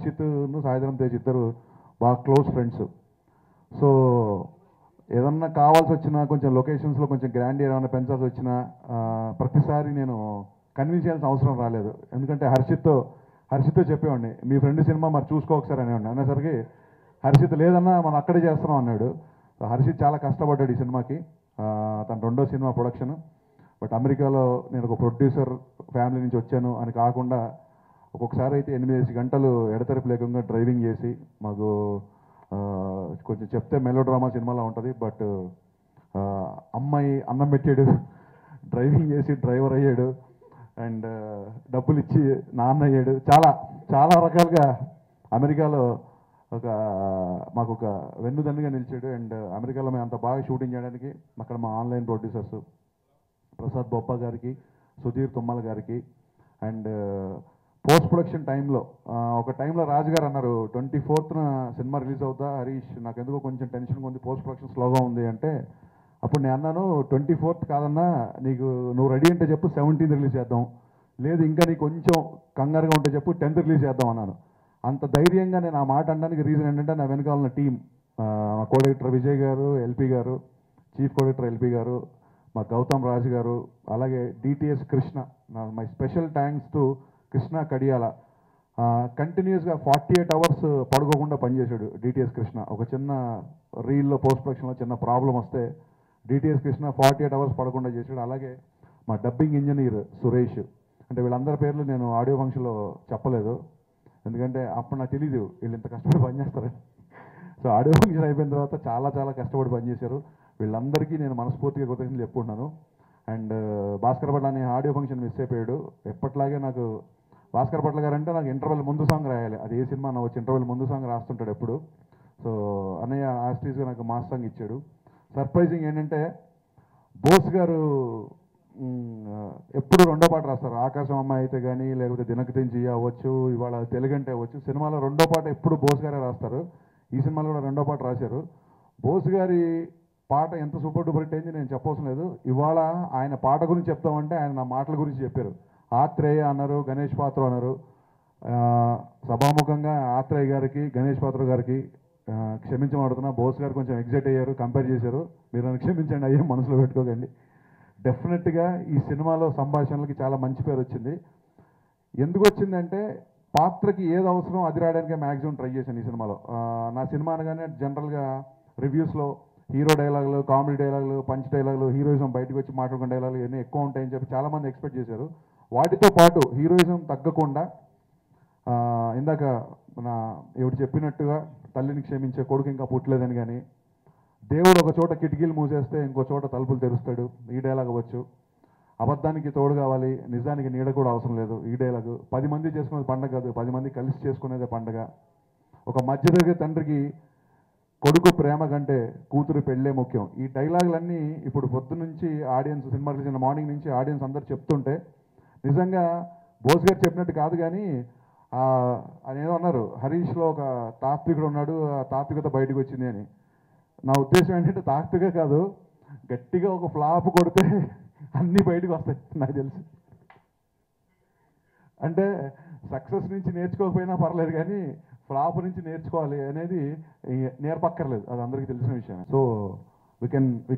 హర్షిత్ను సాయిధరం తేజ్ ఇద్దరు బాగా close friends. So ఏదన్నా కావాల్సి వచ్చినా కొంచెం లొకేషన్స్లో కొంచెం గ్రాండ్ ఏమైనా పెంచాల్సి వచ్చినా ప్రతిసారి నేను కన్విన్స్ చేయాల్సిన అవసరం రాలేదు. ఎందుకంటే హర్షిత్తో చెప్పేవాడిని, మీ ఫ్రెండ్ సినిమా మరి చూసుకో ఒకసారి అనేవాడిని. అనేసరికి హర్షిత్ లేదన్నా మనం అక్కడే చేస్తున్నాం అన్నాడు. హర్షిత్ చాలా కష్టపడ్డాడు ఈ సినిమాకి. తన రెండో సినిమా ప్రొడక్షన్. బట్ అమెరికాలో నేను ఒక ప్రొడ్యూసర్ ఫ్యామిలీ నుంచి వచ్చాను అని కాకుండా ఒక్కొక్కసారి అయితే 8 గంటలు ఎడతెరిపి లేకుండా డ్రైవింగ్ చేసి మాకు కొంచెం చెప్తే మెలో డ్రామా సినిమాలో ఉంటుంది. బట్ అమ్మాయి అన్నం పెట్టాడు, డ్రైవింగ్ చేసి డ్రైవర్ అయ్యాడు, అండ్ డబ్బులు ఇచ్చి నాన్న అయ్యాడు. చాలా చాలా రకాలుగా అమెరికాలో మాకు ఒక వెన్నుదన్నుగా నిలిచాడు. అండ్ అమెరికాలో మేము అంత బాగా షూటింగ్ చేయడానికి అక్కడ మా ఆన్లైన్ ప్రొడ్యూసర్స్ ప్రసాద్ బొప్ప గారికి, సుధీర్ తుమ్మల గారికి, అండ్ పోస్ట్ ప్రొడక్షన్ టైంలో ఒక టైంలో రాజుగారు అన్నారు 24th సినిమా రిలీజ్ అవుతా హరీష్, నాకు ఎందుకో కొంచెం టెన్షన్గా ఉంది, పోస్ట్ ప్రొడక్షన్ స్లోగా ఉంది అంటే, అప్పుడు నేను అన్నాను 24th కాదన్నా, నీకు నువ్వు రెడీ అంటే చెప్పు 17th రిలీజ్ చేద్దాం, లేదు ఇంకా నీకు కొంచెం కంగారుగా ఉంటే చెప్పు 10th రిలీజ్ చేద్దాం అన్నాను. అంత ధైర్యంగా నేను ఆ మాట అనడానికి రీజన్ ఏంటంటే నా వెనకాల ఉన్న టీం, మా కో డైరెక్టర్ విజయ్ గారు, ఎల్పి గారు, చీఫ్ కో డైరెక్టర్ ఎల్పి గారు, మా గౌతమ్ రాజు గారు, అలాగే DTS Krishna. My special thanks to Krishna Kadiyala. కంటిన్యూస్గా 48 hours పడుకోకుండా పనిచేశాడు డిటిఎస్ కృష్ణ. ఒక చిన్న రీల్లో పోస్ట్ ప్రొడక్షన్లో చిన్న ప్రాబ్లం వస్తే డిటిఎస్ కృష్ణ 48 hours పడకుండా చేశాడు. అలాగే మా డబ్బింగ్ ఇంజనీర్ సురేష్. అంటే వీళ్ళందరి పేర్లు నేను ఆడియో ఫంక్షన్లో చెప్పలేదు, ఎందుకంటే అప్పుడు నాకు తెలీదు వీళ్ళు ఇంత కష్టపడి పనిచేస్తారు. సో ఆడియో ఫంక్షన్ అయిపోయిన తర్వాత చాలా చాలా కష్టపడి పనిచేశారు. వీళ్ళందరికీ నేను మనస్ఫూర్తిగా కృతజ్ఞతలు చెప్పుకుంటున్నాను. అండ్ భాస్కర్ పట్ల అనే ఆడియో ఫంక్షన్ మిస్ అయిపోయాడు. ఎప్పట్లాగే నాకు భాస్కర్ పట్ల గారు అంటే నాకు ఇంటర్వెల్ ముందు సాంగ్ రాయాలి, అది ఏ సినిమా వచ్చి ఇంటర్వెల్ ముందు సాంగ్ రాస్తుంటాడు ఎప్పుడు. సో అన్నయ్య ఆస్టీస్గా నాకు మాస్ సాంగ్ ఇచ్చాడు. సర్ప్రైజింగ్ ఏంటంటే బోస్ గారు ఎప్పుడు రెండో పాట రాస్తారు. ఆకాశం అమ్మాయి అయితే కానీ, లేకపోతే దినకు తెంచి అవ్వచ్చు, ఇవాళ తెలుగంటే అవ్వచ్చు, సినిమాలో రెండో పాట ఎప్పుడు బోస్ గారే రాస్తారు. ఈ సినిమాలో కూడా రెండో పాట రాశారు. బోస్ గారి పాట ఎంత సూపర్ డూపర్ హిట్ అయింది నేను చెప్పవసరం లేదు. ఇవాళ ఆయన పాట గురించి చెప్తామంటే ఆయన నా మాటల గురించి చెప్పారు. ఆత్రేయ అన్నారు, గణేష్ పాత్ర అన్నారు. సభాముఖంగా ఆత్రేయ గారికి, గణేష్ పాత్ర గారికి క్షమించమడుతున్నా. బోస్ గారు కొంచెం ఎగ్జైట్ అయ్యారు, కంపేర్ చేశారు. మీరు నన్ను క్షమించండి, అయ్యే మనసులో పెట్టుకోకండి. డెఫినెట్గా ఈ సినిమాలో సంభాషణలకి చాలా మంచి పేరు వచ్చింది. ఎందుకు వచ్చిందంటే పాత్రకి ఏది అవసరం అది రాయడానికే మ్యాక్సిమం ట్రై చేశాను ఈ సినిమాలో. నా సినిమా అనగానే జనరల్గా రివ్యూస్లో హీరో డైలాగులు, కామెడీ డైలాగులు, పంచ్ డైలాగులు, హీరోయిజం బయటకు వచ్చి మాట్లాడుకునే డైలాగులు ఇవన్నీ ఎక్కువ ఉంటాయని చెప్పి చాలామంది ఎక్స్పెక్ట్ చేశారు. వాటితో పాటు హీరోయిజం తగ్గకుండా ఇందాక నా ఎవరు చెప్పినట్టుగా తల్లిని క్షమించే కొడుకు ఇంకా పుట్టలేదని కానీ, దేవుడు ఒక చోట కిటికీలు మూసేస్తే ఇంకో చోట తలుపులు తెరుస్తాడు, ఈ డైలాగ్ అవ్వచ్చు. అబద్ధానికి తోడు కావాలి, నిజానికి నీడ కూడా అవసరం లేదు, ఈ డైలాగు. 10 మంది చేసుకునేది పండగ కాదు, 10 మంది కలిసి చేసుకునేదే పండగ. ఒక మధ్యతరగతి తండ్రికి కొడుకు ప్రేమ కంటే కూతురు పెళ్ళే ముఖ్యం. ఈ డైలాగులన్నీ ఇప్పుడు పొద్దు నుంచి ఆడియన్స్, సినిమా రిలీజ్ మార్నింగ్ నుంచి ఆడియన్స్ అందరు చెప్తుంటే నిజంగా బోస్ గారు చెప్పినట్టు కాదు. కానీ ఆయన ఏదో అన్నారు, హరీష్లో ఒక తాత్వికుడు ఉన్నాడు, ఆ తాత్వికత బయటకు వచ్చింది అని. నా ఉద్దేశం ఏంటంటే తాత్విక కాదు, గట్టిగా ఒక ఫ్లాప్ కొడితే అన్నీ బయటకు వస్తాయి నాకు తెలిసి. అంటే సక్సెస్ నుంచి నేర్చుకోకపోయినా పర్లేదు, కానీ ఫ్లాప్ నుంచి నేర్చుకోవాలి అనేది నేర్పక్కర్లేదు, అది అందరికీ తెలిసిన విషయం. So we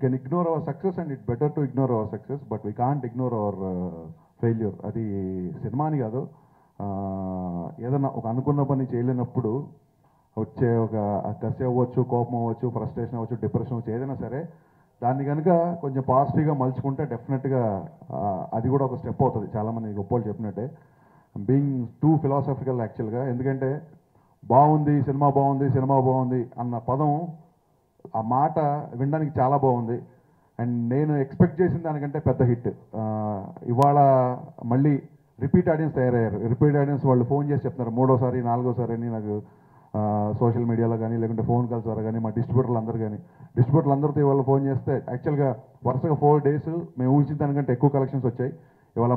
can ignore our success and it better to ignore our success, but we can't ignore our failure. అది సినిమా అని కాదు, ఏదన్నా ఒక అనుకున్న పని చేయలేనప్పుడు వచ్చే ఒక కసి అవ్వచ్చు, కోపం అవ్వచ్చు, ఫ్రస్ట్రేషన్ అవ్వచ్చు, డిప్రెషన్ అవ్వచ్చు, ఏదైనా సరే దాన్ని కనుక కొంచెం పాజిటివ్గా మలుచుకుంటే డెఫినెట్గా అది కూడా ఒక స్టెప్ అవుతుంది. చాలామంది గొప్పలు చెప్పినట్టే బీయింగ్ టూ ఫిలాసఫికల్ యాక్చువల్గా. ఎందుకంటే బాగుంది సినిమా, బాగుంది సినిమా బాగుంది అన్న పదం, ఆ మాట వినడానికి చాలా బాగుంది. అండ్ నేను ఎక్స్పెక్ట్ చేసిన దానికంటే పెద్ద హిట్. ఇవాళ మళ్ళీ రిపీట్ ఆడియన్స్ తయారయ్యారు. రిపీట్ ఆడియన్స్ వాళ్ళు ఫోన్ చేసి చెప్తున్నారు 3వ సారి 4వ సారి అని. నాకు సోషల్ మీడియాలో కానీ, లేకుంటే ఫోన్ కాల్స్ ద్వారా కానీ, మా డిస్ట్రిబ్యూటర్లు అందరూ కానీ, డిస్ట్రిబ్యూటర్లు అందరితో ఇవాళ ఫోన్ చేస్తే యాక్చువల్గా వరుసగా 4 days మేము ఊహించిన దానికంటే ఎక్కువ కలెక్షన్స్ వచ్చాయి. ఇవాళ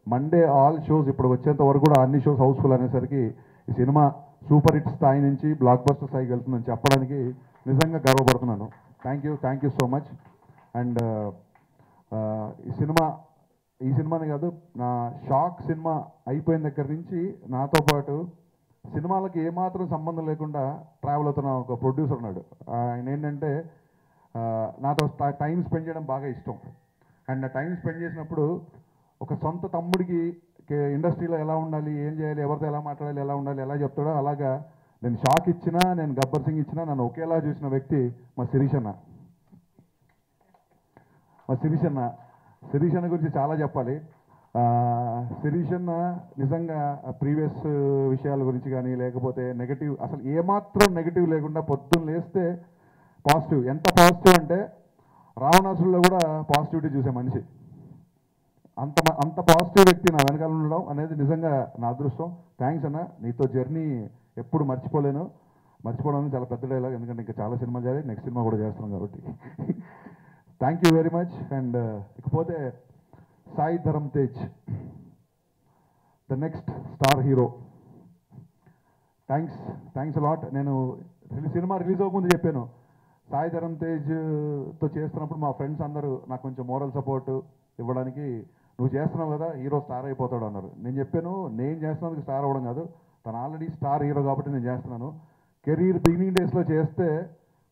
మండే ఆల్ షోస్ ఇప్పుడు వచ్చేంత వరకు కూడా అన్ని షోస్ హౌస్ఫుల్ అనేసరికి ఈ సినిమా సూపర్ హిట్ స్థాయి నుంచి బ్లాక్ బస్టర్ స్థాయికి వెళ్తుందని చెప్పడానికి నిజంగా గర్వపడుతున్నాను. Thank you so much. And ఈ సినిమాని కాదు, నా షాక్ సినిమా అయిపోయిన దగ్గర నుంచి నాతో పాటు సినిమాలకి ఏమాత్రం సంబంధం లేకుండా ట్రావెల్ అవుతున్న ఒక ప్రొడ్యూసర్ ఉన్నాడు. ఆయన ఏంటంటే నాతో టైం స్పెండ్ చేయడం బాగా ఇష్టం. అండ్ ఆ టైం స్పెండ్ చేసినప్పుడు ఒక సొంత తమ్ముడికి ఇండస్ట్రీలో ఎలా ఉండాలి, ఏం చేయాలి, ఎవరితో ఎలా మాట్లాడాలి, ఎలా ఉండాలి, ఎలా చెప్తాడో అలాగా నేను షాక్ ఇచ్చినా, నేను గబ్బర్ సింగ్ ఇచ్చినా నన్ను ఒకేలా చూసిన వ్యక్తి మా శిరీష్ అన్న. శిరీష్ అన్న గురించి చాలా చెప్పాలి. శిరీష్ అన్న నిజంగా ప్రీవియస్ విషయాల గురించి కానీ లేకపోతే నెగటివ్, అసలు ఏమాత్రం నెగటివ్ లేకుండా పొద్దున్న లేస్తే పాజిటివ్. ఎంత పాజిటివ్ అంటే రావణాసురులో కూడా పాజిటివిటీ చూసే మనిషి. అంత పాజిటివ్ వ్యక్తి నా వెనకాల ఉండడం అనేది నిజంగా నా అదృష్టం. థ్యాంక్స్ అన్న, నీతో జర్నీ ఎప్పుడు మర్చిపోవడం చాలా పెద్ద డైలాగ్, ఎందుకంటే ఇంకా చాలా సినిమా చేయాలి, నెక్స్ట్ సినిమా కూడా చేస్తున్నాం కాబట్టి. Thank you very much. And ఇకపోతే Sai Dharam Tej, the next star hero. Thanks a lot. నేను సినిమా రిలీజ్ అవ్వకముందు చెప్పాను, సాయి ధరమ్ తేజ్తో చేస్తున్నప్పుడు మా ఫ్రెండ్స్ అందరూ నాకు కొంచెం మోరల్ సపోర్ట్ ఇవ్వడానికి, నువ్వు చేస్తున్నావు కదా హీరో స్టార్ అయిపోతాడు అన్నారు. నేను చెప్పాను, నేను చేస్తున్నందుకు స్టార్ అవ్వడం కాదు, తను ఆల్రెడీ స్టార్ హీరో కాబట్టి నేను చేస్తున్నాను. కెరీర్ బిగినింగ్ డేస్లో చేస్తే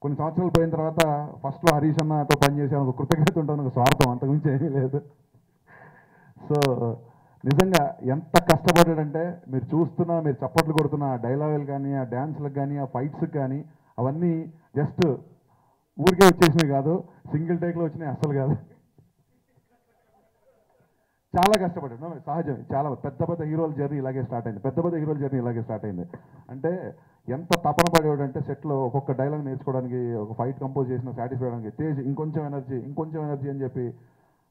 కొన్ని సంవత్సరాలు పోయిన తర్వాత ఫస్ట్లో హరీష్ అన్నతో పనిచేసాను, ఒక కృతజ్ఞత ఉంటాను, ఒక స్వార్థం, అంతకుమించి ఏమీ లేదు. సో నిజంగా ఎంత కష్టపడ్డాడంటే మీరు చప్పట్లు కొడుతున్న ఆ డైలాగులు కానీ, ఆ డ్యాన్స్లకు కానీ, ఆ ఫైట్స్కి కానీ, అవన్నీ జస్ట్ ఊరికే వచ్చేసినవి కాదు, సింగిల్ టేక్లో వచ్చినాయి అస్సలు కాదు. చాలా కష్టపడ్డాడు, సహజం. చాలా పెద్ద హీరోల జర్నీ ఇలాగే స్టార్ట్ అయింది. అంటే ఎంత తపన పడేవాడంటే సెట్లో ఒక్కొక్క డైలాగ్ నేర్చుకోవడానికి, ఒక ఫైట్ కంపోజ్ చేసిన సాటిస్ఫై అవడానికి, తేజ్ ఇంకొంచెం ఎనర్జీ అని చెప్పి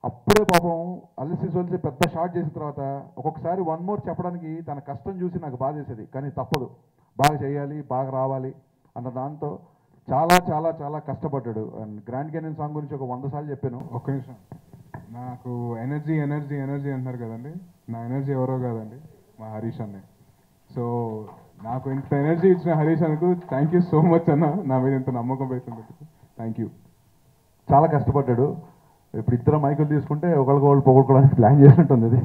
అప్పుడే పాపం అలసి సొలిసి పెద్ద షాట్ చేసిన తర్వాత ఒక్కొక్కసారి వన్ మోర్ చెప్పడానికి తన కష్టం చూసి నాకు బాధ వేసేది, కానీ తప్పదు, బాగా చేయాలి, బాగా రావాలి అన్న దాంతో చాలా చాలా చాలా కష్టపడ్డాడు. అండ్ గ్రాండ్ క్యానియన్ సాంగ్ గురించి ఒక 100 సార్లు చెప్పాను. ఒక్క నిమిషం, నాకు ఎనర్జీ అంటున్నారు కదండి, నా ఎనర్జీ ఎవరో కాదండి, మా హరీష్ అన్నే. సో నాకు ఇంత ఎనర్జీ ఇచ్చిన హరీష్ అన్నకు థ్యాంక్ యూ సో మచ్ అన్న, నా మీద ఇంత నమ్మకం పెట్టుకుంటుంది. Thank you. చాలా కష్టపడ్డాడు. ఇప్పుడు ఇద్దరు మైకులు తీసుకుంటే ఒకరికొకళ్ళు పొగడుకోవడానికి ప్లాన్ చేసినట్టుంది ఇది.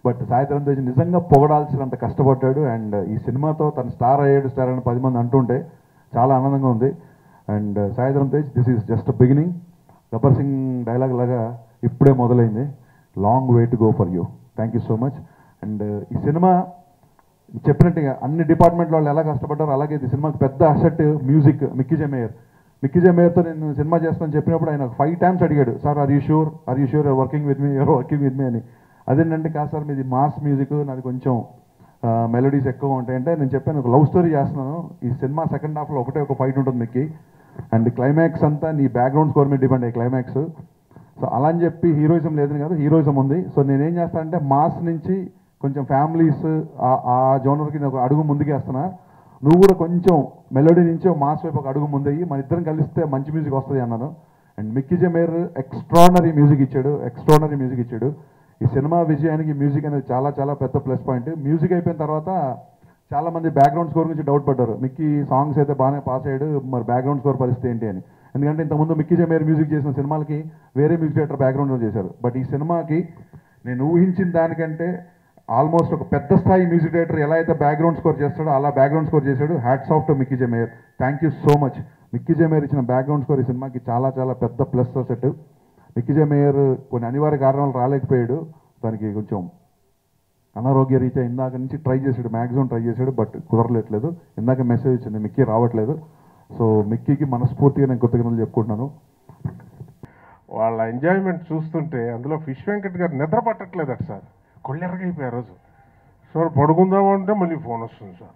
బట్ సాయి ధరమ్ తేజ్ నిజంగా పొగడాల్సినంత కష్టపడ్డాడు. అండ్ ఈ సినిమాతో తను స్టార్ అని 10 మంది అంటుంటే చాలా ఆనందంగా ఉంది. And Sai Dharam Tej, this is just beginning. Gabbar Singh dialogue లాగా ఇప్పుడే మొదలైంది, long way to go for you. Thank you so much. And ఈ సినిమా చెప్పినట్టుగా అన్ని డిపార్ట్మెంట్ వాళ్ళు ఎలా కష్టపడ్డారో అలాగే ఈ సినిమాకి పెద్ద అసెట్ మ్యూజిక్. మిక్కీ జే మేయర్తో నేను సినిమా చేస్తానని చెప్పినప్పుడు ఆయన 5 times అడిగాడు, sir are you sure you're working with me అని. అదేంటంటే కాదు సార్, మీది మాస్ మ్యూజిక్, నాది కొంచెం మెలోడీస్ ఎక్కువ ఉంటాయంటే నేను చెప్పాను, ఒక లవ్ స్టోరీ చేస్తున్నాను, ఈ సినిమా సెకండ్ హాఫ్లో ఒక ఫైట్ ఉంటుంది మిక్కీ, అండ్ క్లైమాక్స్ అంతా నీ బ్యాక్గ్రౌండ్ స్కోర్ మీద డిపెండ్ అయ్యే క్లైమాక్స్. సో అలా అని చెప్పి హీరోయిజం లేదని కాదు, హీరోయిజం ఉంది. సో నేనేం చేస్తానంటే మాస్ నుంచి కొంచెం ఫ్యామిలీస్ ఆ జోనర్కి నేను ఒక అడుగు ముందుకేస్తున్నా, నువ్వు కూడా కొంచెం మెలోడీ నుంచి మాస్ వైపు ఒక అడుగు ముందయ్యి మన ఇద్దరం కలిస్తే మంచి మ్యూజిక్ వస్తుంది అన్నాను. And Mickey J mayor extraordinary music ఇచ్చాడు. ఈ సినిమా విజయానికి మ్యూజిక్ అనేది చాలా చాలా పెద్ద ప్లస్ పాయింట్. మ్యూజిక్ అయిపోయిన తర్వాత చాలామంది బ్యాక్గ్రౌండ్ స్కోర్ గురించి డౌట్ పడ్డారు, మిక్కీ సాంగ్స్ అయితే బాగానే పాస్ అయ్యాడు, మరి బ్యాక్గ్రౌండ్ స్కోర్ పరిస్థితి ఏంటి అని. ఎందుకంటే ఇంతకుముందు మిక్కీ జే మేయర్ మ్యూజిక్ చేసిన సినిమాలకి వేరే మ్యూజిక్ డైరెక్టర్ బ్యాక్గ్రౌండ్లో చేశారు. బట్ ఈ సినిమాకి నేను ఊహించిన దానికంటే ఆల్మోస్ట్ ఒక పెద్ద స్థాయి మ్యూజిక్ డైరెక్టర్ ఎలా అయితే బ్యాక్గ్రౌండ్ స్కోర్ చేస్తాడో అలా బ్యాక్గ్రౌండ్ స్కోర్ చేశాడు. Hats off to Mickey J mayor. Thank you so much. Mickey J mayor ఇచ్చిన బ్యాక్గ్రౌండ్ స్కోర్ ఈ సినిమాకి చాలా చాలా పెద్ద ప్లస్ సెట్. మిక్కీ జే మేయర్ కొన్ని అనివార్య కారణాలు రాలేకపోయాడు, దానికి కొంచెం అనారోగ్య రీత్యా ఇందాక నుంచి మ్యాక్సిమం ట్రై చేశాడు, బట్ కుదరలేదు. ఇందాక మెసేజ్ వచ్చింది మిక్కీ రావట్లేదు. సో మిక్కీకి మనస్ఫూర్తిగా నేను కృతజ్ఞతలు చెప్పుకుంటున్నాను. వాళ్ళ ఎంజాయ్మెంట్ చూస్తుంటే అందులో ఫిష్ వెంకట్ గారు నిద్ర పట్టట్లేదట సార్, కొళ్ళెరగైపోయారు రోజు. సో పడుకుందామంటే మళ్ళీ ఫోన్ వస్తుంది సార్.